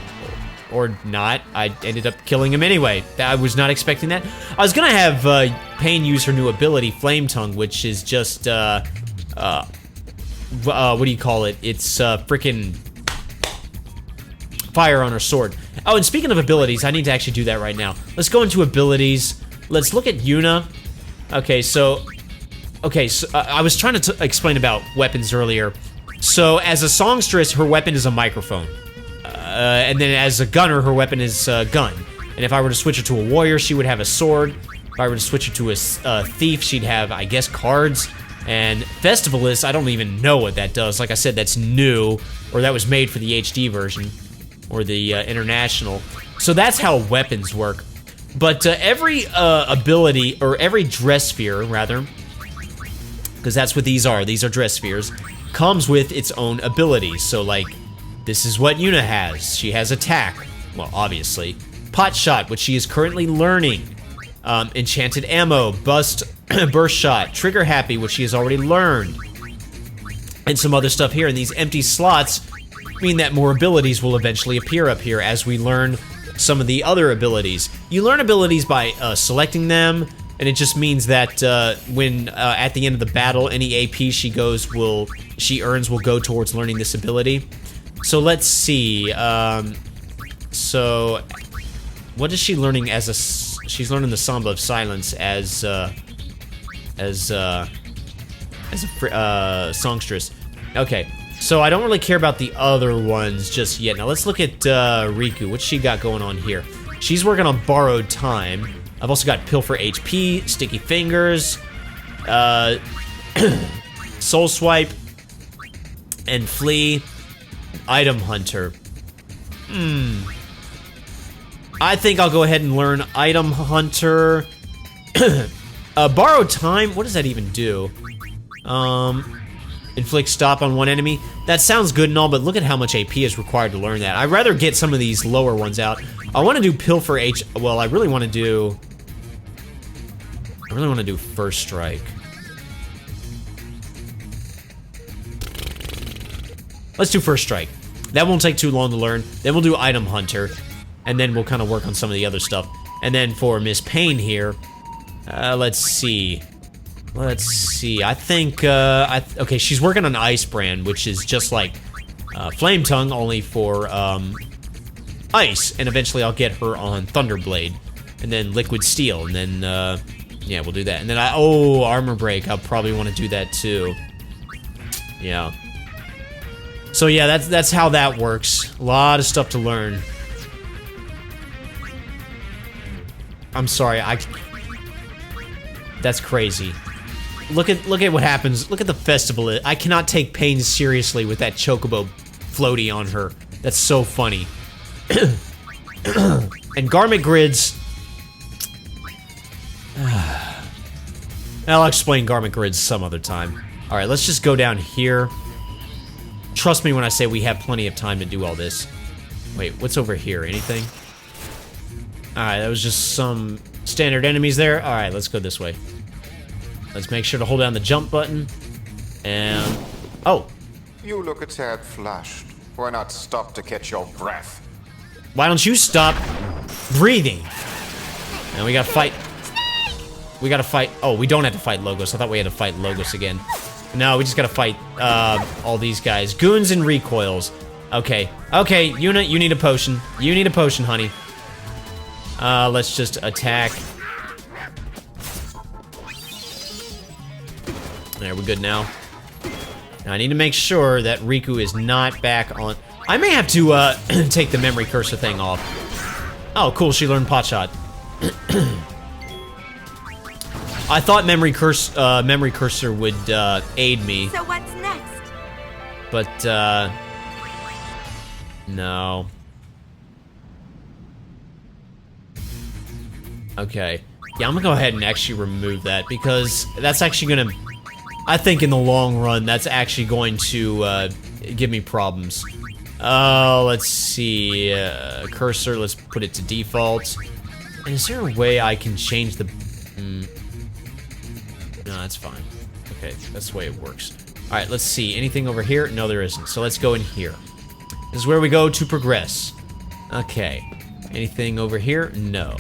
[SPEAKER 1] Or not. I ended up killing him anyway. I was not expecting that. I was gonna have Pain use her new ability, Flame Tongue, which is just, what do you call it? It's frickin' fire on her sword. Oh, and speaking of abilities, I need to actually do that right now. Let's go into abilities. Let's look at Yuna. Okay, so I was trying to explain about weapons earlier. So, as a songstress, her weapon is a microphone. And then as a gunner, her weapon is a gun. And if I were to switch her to a warrior, she would have a sword. If I were to switch her to a thief, she'd have, I guess, cards. And Festivalist, I don't even know what that does. Like I said, that's new, or that was made for the HD version, or the international. So that's how weapons work. But every ability, or every dress sphere, rather, because that's what these are dress spheres, comes with its own abilities. So, like, this is what Yuna has. She has attack, well, obviously. Pot shot, which she is currently learning. Enchanted ammo, burst shot, trigger happy, which she has already learned. And some other stuff here. And these empty slots mean that more abilities will eventually appear up here as we learn some of the other abilities. You learn abilities by selecting them, and it just means that when at the end of the battle, any AP she earns will go towards learning this ability. So let's see. So what is she learning as a? She's learning the Samba of Silence as a songstress. Okay. So I don't really care about the other ones just yet. Now let's look at Riku. What's she got going on here? She's working on Borrowed Time. I've also got Pilfer HP, Sticky Fingers, Soul Swipe, and Flee. Item Hunter. I think I'll go ahead and learn Item Hunter. Borrowed Time, what does that even do? Inflict stop on one enemy. That sounds good and all, but look at how much AP is required to learn that. I'd rather get some of these lower ones out. I want to do Pilfer H. Well, I really want to do First Strike. Let's do First Strike. That won't take too long to learn. Then we'll do Item Hunter, and then we'll kind of work on some of the other stuff. And then for Miss Pain here, let's see. I think, okay, she's working on Ice Brand, which is just like Flame Tongue, only for ice. And eventually I'll get her on Thunderblade, and then Liquid Steel, and then, yeah, we'll do that. And then Armor Break, I'll probably want to do that too. Yeah. So yeah, that's how that works. A lot of stuff to learn. I'm sorry, that's crazy. Look at what happens. Look at the festival. I cannot take Pain seriously with that chocobo floaty on her. That's so funny. And garment grids. I'll explain garment grids some other time. All right, let's just go down here. Trust me when I say we have plenty of time to do all this. Wait, what's over here? Anything? Alright, that was just some standard enemies there. Alright, let's go this way. Let's make sure to hold down the jump button. And... oh!
[SPEAKER 9] You look a tad flushed. Why not stop to catch your breath?
[SPEAKER 1] Why don't you stop breathing? And we gotta fight. We gotta fight. Oh, we don't have to fight Logos. I thought we had to fight Logos again. No, we just gotta fight all these guys. Goons and recoils. Okay. Okay, Yuna, you need a potion. You need a potion, honey. Let's just attack. There, we're good now. Now I need to make sure that Riku is not back on. I may have to take the memory cursor thing off. Oh, cool, she learned pot shot. I thought memory cursor would aid me.
[SPEAKER 2] So what's next?
[SPEAKER 1] But no. Okay. Yeah, I'm gonna go ahead and actually remove that because that's actually gonna, I think in the long run, that's actually going to give me problems. Let's see. Cursor, let's put it to default. And is there a way I can change the... No, that's fine. Okay, that's the way it works. Alright, let's see. Anything over here? No, there isn't. So let's go in here. This is where we go to progress. Okay. Anything over here? No.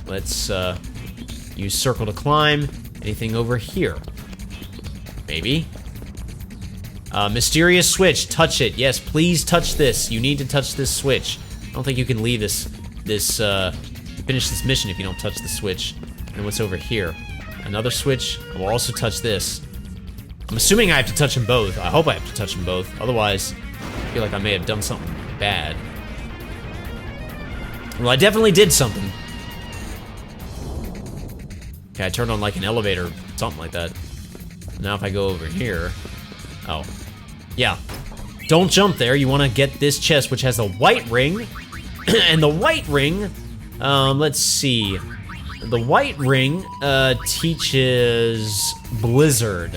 [SPEAKER 1] Let's use circle to climb. Anything over here? Maybe. Mysterious switch. Touch it. Yes, please touch this. You need to touch this switch. I don't think you can leave finish this mission if you don't touch the switch. And what's over here? Another switch. I will also touch this. I'm assuming I have to touch them both. I hope I have to touch them both. Otherwise, I feel like I may have done something bad. Well, I definitely did something. Okay, I turned on like an elevator, something like that. Now if I go over here... Oh. Yeah. Don't jump there. You want to get this chest, which has a white ring. And the white ring... let's see. The white ring, teaches Blizzard.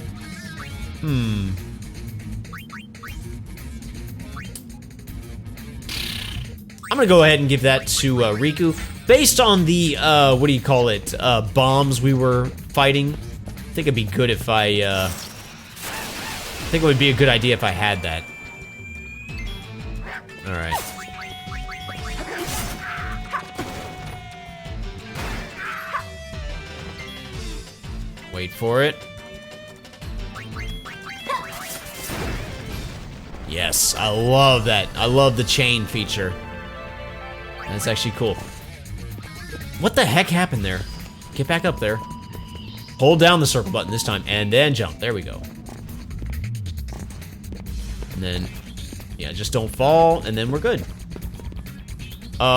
[SPEAKER 1] I'm gonna go ahead and give that to, Riku. Based on the, what do you call it, bombs we were fighting, I think it'd be good if I think it would be a good idea if I had that. Alright. Wait for it. Yes, I love that. I love the chain feature. That's actually cool. What the heck happened there? Get back up there. Hold down the circle button this time, and then jump. There we go. And then, yeah, just don't fall, and then we're good.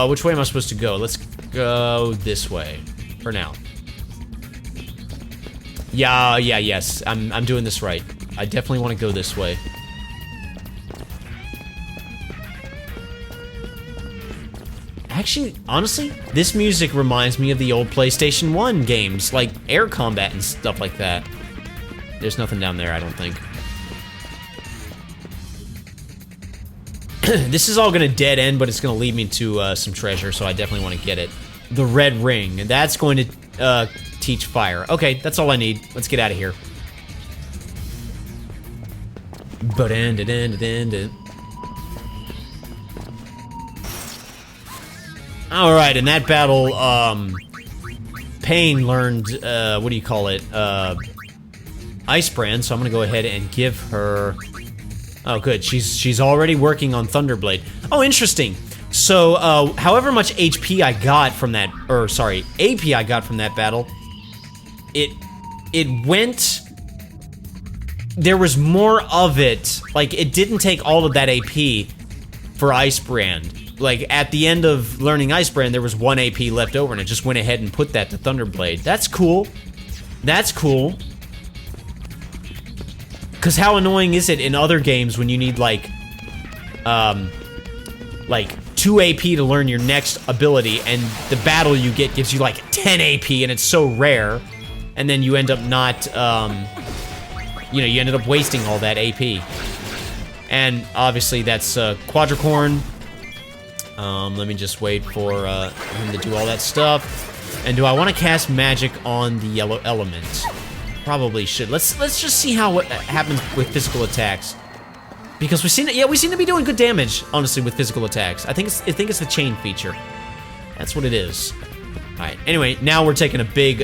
[SPEAKER 1] Which way am I supposed to go? Let's go this way, for now. Yeah, yes, I'm doing this right. I definitely want to go this way. Actually, honestly, this music reminds me of the old PlayStation 1 games, like Air Combat and stuff like that. There's nothing down there, I don't think. This is all gonna dead end, but it's gonna lead me to some treasure, so I definitely want to get it. The red ring, and that's going to teach fire. Okay, that's all I need. Let's get out of here. Alright, in that battle, Pain learned, what do you call it, Ice Brand, so I'm gonna go ahead and give her... Oh, good, she's already working on Thunderblade. Oh, interesting. So, however much HP I got from that, or sorry, AP I got from that battle, it went... There was more of it, like, it didn't take all of that AP for Ice Brand. Like, at the end of learning Ice Brand, there was 1 AP left over, and it just went ahead and put that to Thunderblade. That's cool. That's cool. Because how annoying is it in other games when you need, like 2 AP to learn your next ability, and the battle you get gives you, like, 10 AP, and it's so rare, and then you end up not, you know, you ended up wasting all that AP. And, obviously, that's, Quadricorn. Let me just wait for him to do all that stuff. And do I want to cast magic on the yellow element? Probably should. Let's just see how what happens with physical attacks. Because we seem to be doing good damage, honestly, with physical attacks. I think it's the chain feature. That's what it is. All right. Anyway, now we're taking a big.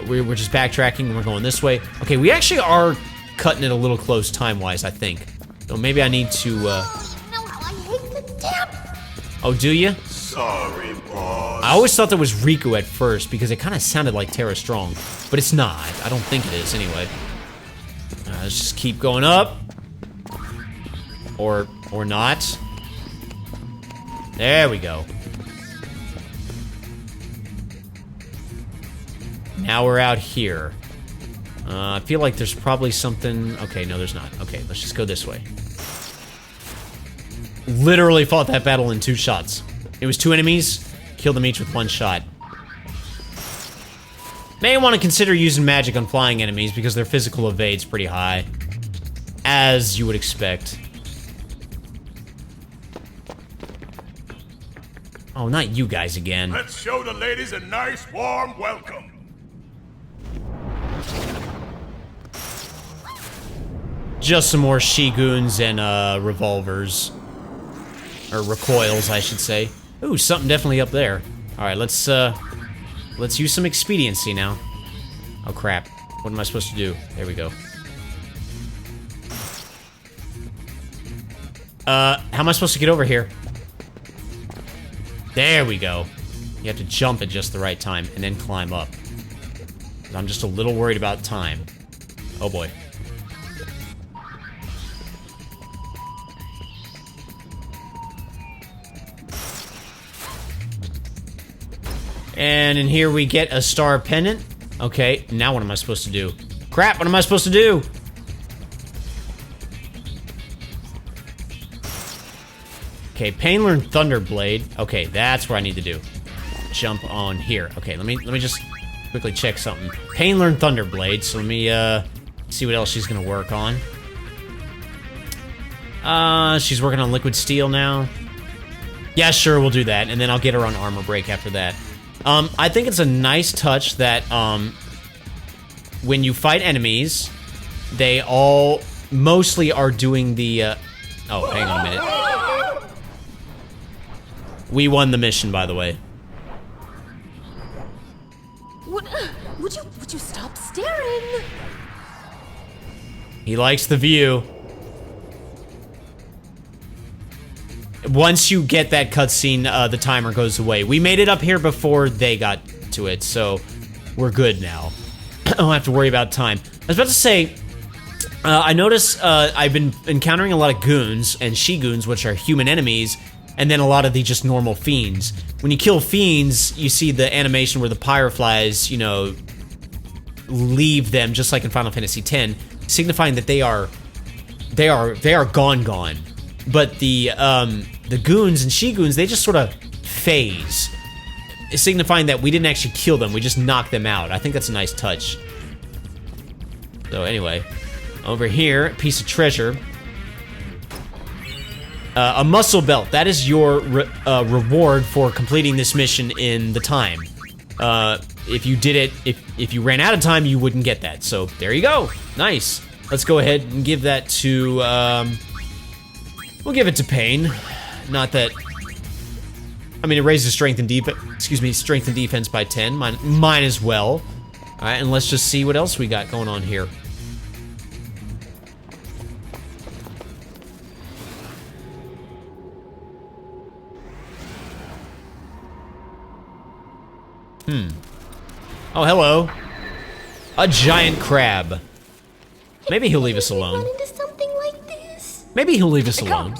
[SPEAKER 1] We're just backtracking and we're going this way. Okay, we actually are cutting it a little close time-wise, I think. So maybe I need to.
[SPEAKER 3] No, I hate the damn.
[SPEAKER 1] Oh, do you?
[SPEAKER 8] Sorry, boss.
[SPEAKER 1] I always thought that was Riku at first because it kind of sounded like Terra Strong, but it's not. I don't think it is anyway. Let's just keep going up. Or not. There we go. Now we're out here. I feel like there's probably something... Okay, no, there's not. Okay, let's just go this way. Literally fought that battle in 2 shots. It was 2 enemies, killed them each with 1 shot. May want to consider using magic on flying enemies because their physical evade's pretty high. As you would expect. Oh, not you guys again.
[SPEAKER 8] Let's show the ladies a nice, warm welcome.
[SPEAKER 1] Just some more Shigoons and revolvers. Or recoils, I should say. Ooh, something definitely up there. Alright, let's use some expediency now. Oh crap. What am I supposed to do? There we go. How am I supposed to get over here? There we go. You have to jump at just the right time and then climb up. I'm just a little worried about time. Oh boy. And in here we get a star pendant. Okay, now what am I supposed to do? Crap, what am I supposed to do? Okay, Pain learned Thunderblade. Okay, that's what I need to do. Jump on here. Okay, let me just quickly check something. Pain learned Thunderblade, so let me see what else she's gonna work on. She's working on Liquid Steel now. Yeah, sure, we'll do that, and then I'll get her on Armor Break after that. I think it's a nice touch that when you fight enemies, they all mostly are doing the oh, hang on a minute. We won the mission, by the way.
[SPEAKER 7] Would you stop staring?
[SPEAKER 1] He likes the view. Once you get that cutscene, the timer goes away. We made it up here before they got to it, so we're good now. I don't have to worry about time. I was about to say, I notice I've been encountering a lot of goons and she-goons, which are human enemies, and then a lot of the just normal fiends. When you kill fiends, you see the animation where the pyroflies, you know, leave them, just like in Final Fantasy X, signifying that they are gone. But the goons and she-goons, they just sort of phase, signifying that we didn't actually kill them, we just knocked them out. I think that's a nice touch. So anyway, over here, piece of treasure. A muscle belt. That is your reward for completing this mission in the time. If you did it, if you ran out of time, you wouldn't get that. So there you go. Nice. Let's go ahead and give that to. We'll give it to Pain. Not that. I mean, it raises strength and defense. Excuse me, strength and defense by 10. Mine as well. All right, and let's just see what else we got going on here. Oh, hello. A giant crab. Maybe he'll leave us alone.
[SPEAKER 3] Run into something like this?
[SPEAKER 1] Maybe he'll leave us alone.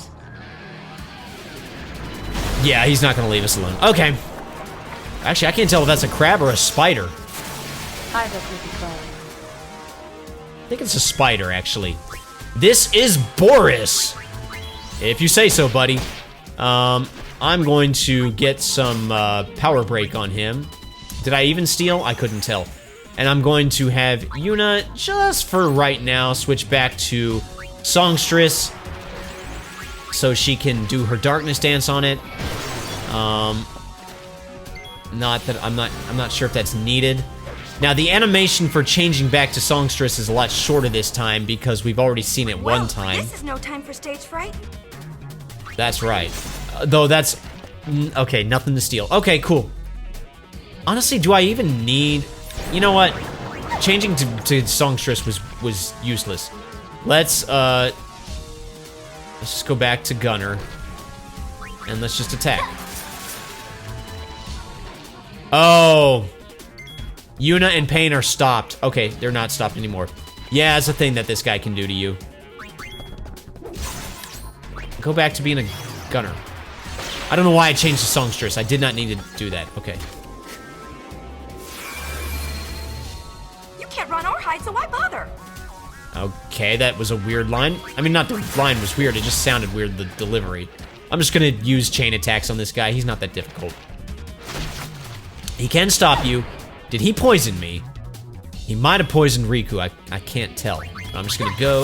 [SPEAKER 1] Yeah, he's not gonna leave us alone. Okay. Actually, I can't tell if that's a crab or a spider.
[SPEAKER 7] I bet we could go.
[SPEAKER 1] I think it's a spider, actually. This is Boris. If you say so, buddy. I'm going to get some power break on him. Did I even steal? I couldn't tell. And I'm going to have Yuna, just for right now, switch back to Songstress so she can do her darkness dance on it. Not that I'm not sure if that's needed. Now, the animation for changing back to songstress is a lot shorter this time because we've already seen it one time.
[SPEAKER 2] This is no time for stage fright.
[SPEAKER 1] That's right. Though that's... Okay, nothing to steal. Okay, cool. Honestly, do I even need... You know what? Changing to songstress was useless. Let's just go back to Gunner. And let's just attack. Oh. Yuna and Pain are stopped. Okay, they're not stopped anymore. Yeah, it's a thing that this guy can do to you. Go back to being a Gunner. I don't know why I changed to songstress. I did not need to do that. Okay.
[SPEAKER 2] You can't run or hide, so why bother?
[SPEAKER 1] Okay, that was a weird line. I mean, not the line was weird, it just sounded weird, the delivery. I'm just gonna use chain attacks on this guy. He's not that difficult. He can stop you. Did he poison me? He might have poisoned Riku. I can't tell. I'm just gonna go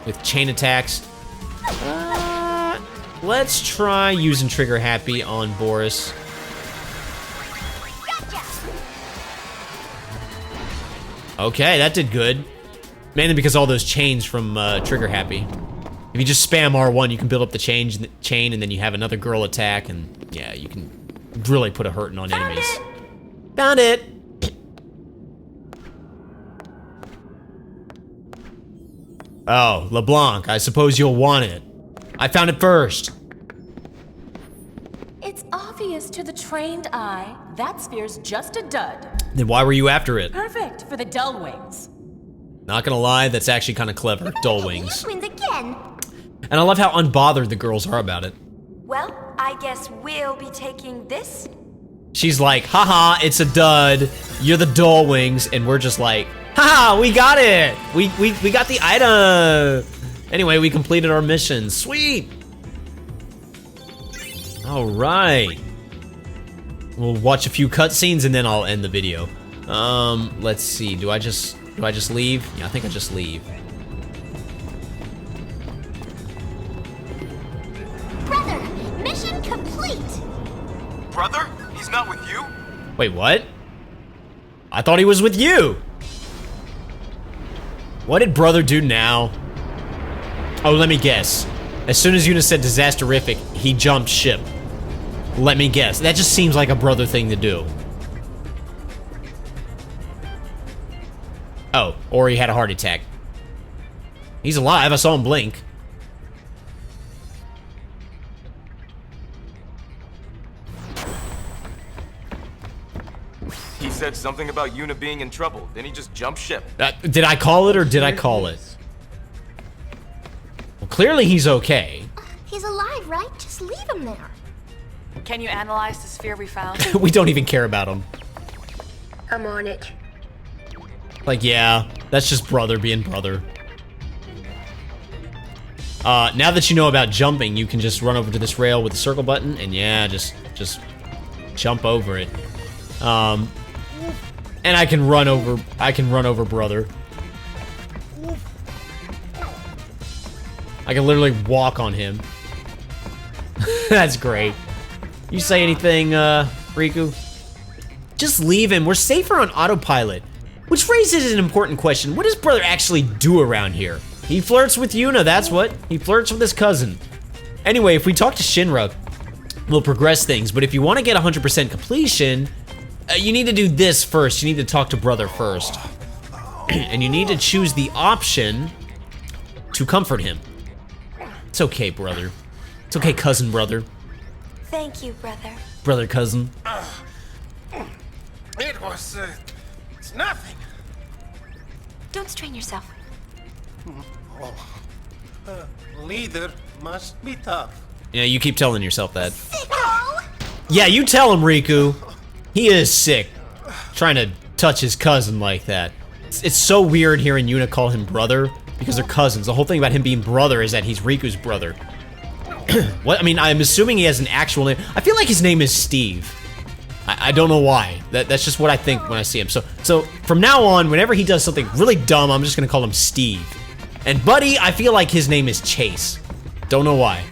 [SPEAKER 1] with chain attacks. Let's try using Trigger Happy on Boris. Okay, that did good. Mainly because all those chains from Trigger Happy. If you just spam R1, you can build up the chain, and then you have another girl attack, and yeah, you can really put a hurting on enemies. Found it! Oh, LeBlanc, I suppose you'll want it. I found it first.
[SPEAKER 7] It's obvious to the trained eye that sphere's just a dud.
[SPEAKER 1] Then why were you after it?
[SPEAKER 7] Perfect for the dull wings.
[SPEAKER 1] Not gonna lie, that's actually kind of clever. Dull wings.
[SPEAKER 3] Wins again.
[SPEAKER 1] And I love how unbothered the girls are about it.
[SPEAKER 2] Well, I guess we'll be taking this.
[SPEAKER 1] She's like, haha, it's a dud. You're the dull wings, and we're just like, haha, we got it. We got the item. Anyway, we completed our mission. Sweet. All right. We'll watch a few cutscenes and then I'll end the video. Let's see. Do I just leave? Yeah, I think I just leave.
[SPEAKER 3] Brother, mission complete.
[SPEAKER 5] Brother? He's not with you?
[SPEAKER 1] Wait, what? I thought he was with you. What did brother do now? Oh, let me guess. As soon as Yuna said Disasterrific, he jumped ship. Let me guess. That just seems like a brother thing to do. Oh, or he had a heart attack. He's alive. I saw him blink.
[SPEAKER 5] He said something about Yuna being in trouble, then he just jumped ship.
[SPEAKER 1] Did I call it or did I call it? Well, clearly he's okay.
[SPEAKER 3] He's alive, right? Just leave him there.
[SPEAKER 6] Can you analyze the sphere we found?
[SPEAKER 1] We don't even care about him.
[SPEAKER 2] I'm on it.
[SPEAKER 1] Like, yeah, that's just brother being brother. Now that you know about jumping, you can just run over to this rail with the circle button, and yeah, just jump over it. And I can run over brother. I can literally walk on him. That's great. You say anything, Riku? Just leave him. We're safer on autopilot. Which raises an important question. What does brother actually do around here? He flirts with Yuna, that's what. He flirts with his cousin. Anyway, if we talk to Shinra, we'll progress things. But if you want to get 100% completion, you need to do this first. You need to talk to brother first. And you need to choose the option to comfort him. It's okay, brother. It's okay, cousin brother.
[SPEAKER 2] Thank you, brother.
[SPEAKER 1] Brother cousin.
[SPEAKER 4] It was, it's nothing.
[SPEAKER 2] Don't strain yourself.
[SPEAKER 4] Leader must be tough.
[SPEAKER 1] Yeah, you keep telling yourself that. Yeah, you tell him, Riku. He is sick. Trying to touch his cousin like that. It's so weird hearing Yuna call him brother because they're cousins. The whole thing about him being brother is that he's Riku's brother. What? I mean, I'm assuming he has an actual name. I feel like his name is Steve. I don't know why. That's just what I think when I see him. So from now on, whenever he does something really dumb, I'm just gonna call him Steve. And Buddy, I feel like his name is Chase. Don't know why.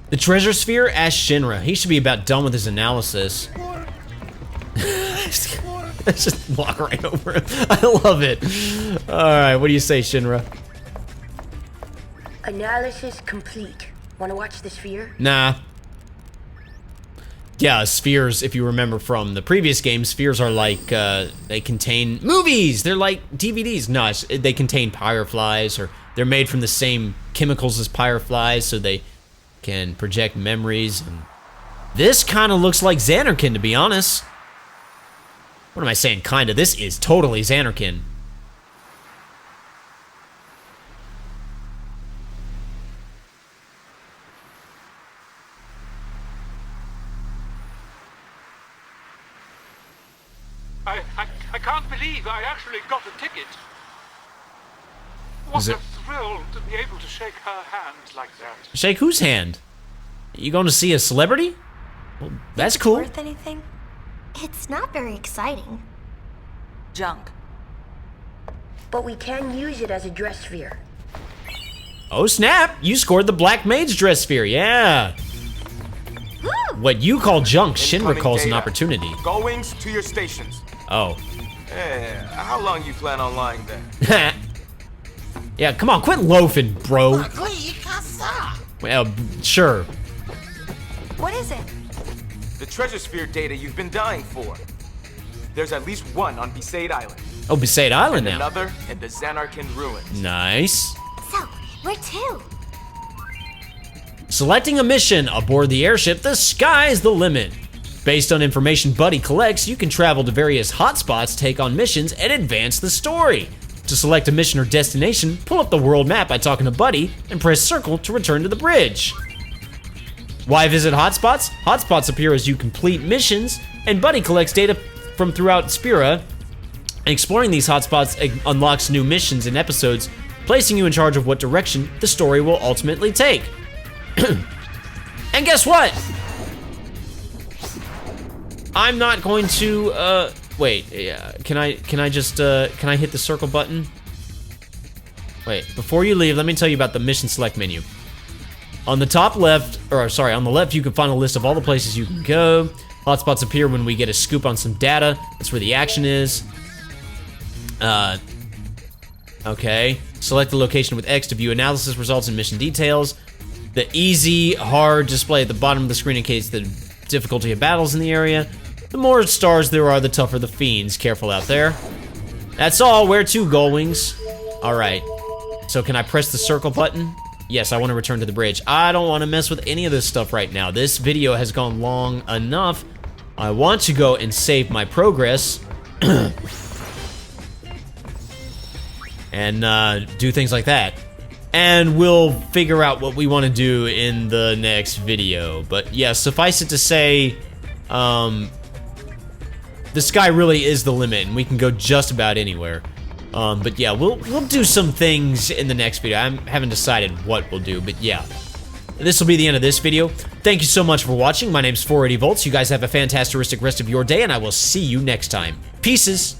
[SPEAKER 1] The treasure sphere? Ask Shinra. He should be about done with his analysis. Just walk right over him. I love it. Alright, what do you say, Shinra?
[SPEAKER 10] Analysis complete. Wanna watch the sphere?
[SPEAKER 1] Nah. Yeah, spheres, if you remember from the previous game, spheres are like, they contain movies! They're like DVDs. No, they contain fireflies, or they're made from the same chemicals as fireflies, so they can project memories. And this kind of looks like Xanarkin, to be honest. What am I saying, kinda? This is totally Xanarkin.
[SPEAKER 11] I can't believe I actually got a ticket. What a thrill to be able to shake her hand like that.
[SPEAKER 1] Shake whose hand? You going to see a celebrity? Well, that's cool.
[SPEAKER 2] Worth anything?
[SPEAKER 3] It's not very exciting.
[SPEAKER 6] Junk.
[SPEAKER 10] But we can use it as a dress sphere.
[SPEAKER 1] Oh snap! You scored the Black Mage dress sphere, yeah! What you call junk, Shinra calls an opportunity.
[SPEAKER 5] Gullwings to your stations.
[SPEAKER 1] Oh.
[SPEAKER 5] How long you plan on lying there?
[SPEAKER 1] Yeah, come on, quit loafing, bro. Well, sure.
[SPEAKER 2] What is it?
[SPEAKER 5] The treasure sphere data you've been dying for. There's at least one on Besaid Island.
[SPEAKER 1] Oh, Besaid Island
[SPEAKER 5] and
[SPEAKER 1] now.
[SPEAKER 5] Another in the Xanarkin ruins.
[SPEAKER 1] Nice.
[SPEAKER 3] So, where to?
[SPEAKER 1] Selecting a mission aboard the airship, the sky's the limit. Based on information Buddy collects, you can travel to various hotspots, take on missions, and advance the story. To select a mission or destination, pull up the world map by talking to Buddy, and press circle to return to the bridge. Why visit hotspots? Hotspots appear as you complete missions, and Buddy collects data from throughout Spira. Exploring these hotspots unlocks new missions and episodes, placing you in charge of what direction the story will ultimately take. And guess what? I'm not going to, wait, can I hit the circle button? Wait, before you leave, let me tell you about the mission select menu. On the top left, or sorry, on the left, you can find a list of all the places you can go. Hotspots appear when we get a scoop on some data. That's where the action is. Okay. Select the location with X to view analysis results and mission details. The easy, hard display at the bottom of the screen indicates the difficulty of battles in the area. The more stars there are, the tougher the fiends. Careful out there. That's all. Where to, Gullwings? Alright. So can I press the circle button? Yes, I want to return to the bridge. I don't want to mess with any of this stuff right now. This video has gone long enough. I want to go and save my progress. And do things like that. And we'll figure out what we want to do in the next video. But yeah, suffice it to say, the sky really is the limit, and we can go just about anywhere. But yeah, we'll do some things in the next video. I haven't decided what we'll do, but yeah. This will be the end of this video. Thank you so much for watching. My name's 480 Volts. You guys have a fantastic rest of your day, and I will see you next time. Pieces.